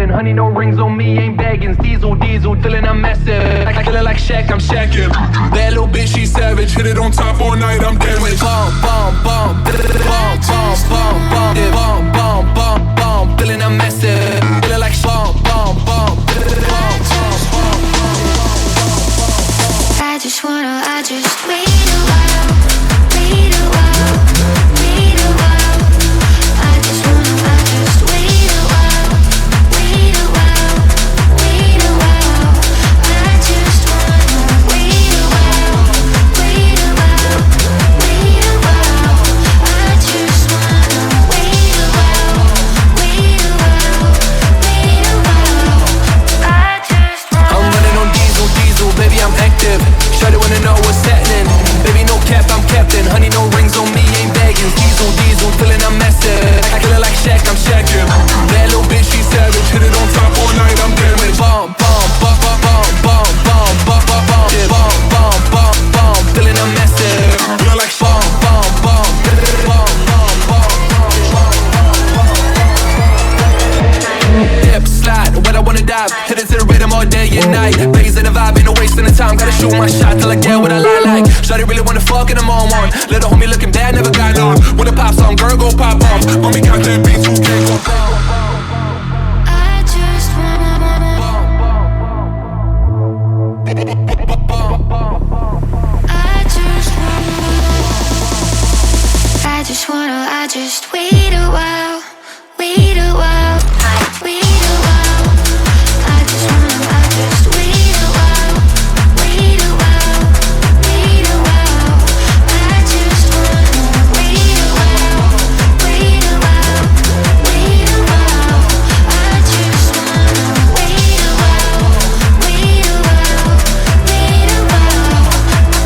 captain. Honey, no rings on me, ain't begging. Diesel, feeling I'm massive. I feel like Shaq, I'm Shaqin'. That little bitch, she savage. Hit it on top all night, I'm damaged. Bomb, bomb, bomb, bomb, bomb, bomb, bomb, bomb, bomb, bomb, bomb. Feeling I'm massive. Feeling like bomb, bomb, bomb, bomb, bomb. I just wait a while, wait a while, wait a while. I just wait a while, wait a while, wait a while. I just wanna wait a while, wait a while, wait a while. I just wanna wait a while, wait a while, wait a while. I just wanna. I'm running on diesel, baby, I'm active. Shawty wanna know what's happening. Baby, no cap, I'm captain. Honey, no rings on me, ain't begging. Diesel, feeling I'm massive. I feel like Shaq, I'm Shaqin'. That little bitch, she savage. Hit it on top all night, I'm damaged. Bomb, bomb, bomb, bomb, bomb, bomb, bomb, bomb, bomb, bomb, bomb, bomb, bomb. Feeling I'm massive. Feel like bomb, bomb, bomb, bomb, bomb, bomb. Dip, slide, when I wanna dive. Hit it to the rhythm all day and night. Raising the vibe, ain't no wasting the time. Gotta shoot my shot till I get what I like. Shawty really wanna fuck in the mall one. Little homie looking bad, never got on. When the pop song, girl go pop off. When we count that beats, who can't go? I just wanna. I just wait a while, wait a while, wait a while. I just wait a while, wait a while, wait a while. I just wanna wait a while, wait a while, wait a while. I just wanna wait a while, wait a while, wait a while.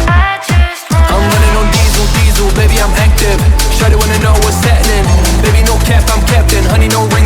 I just wanna. I'm running on diesel, baby, I'm active. Shawty wanna know what's happening. Baby, no cap, I'm captain. Honey, no ring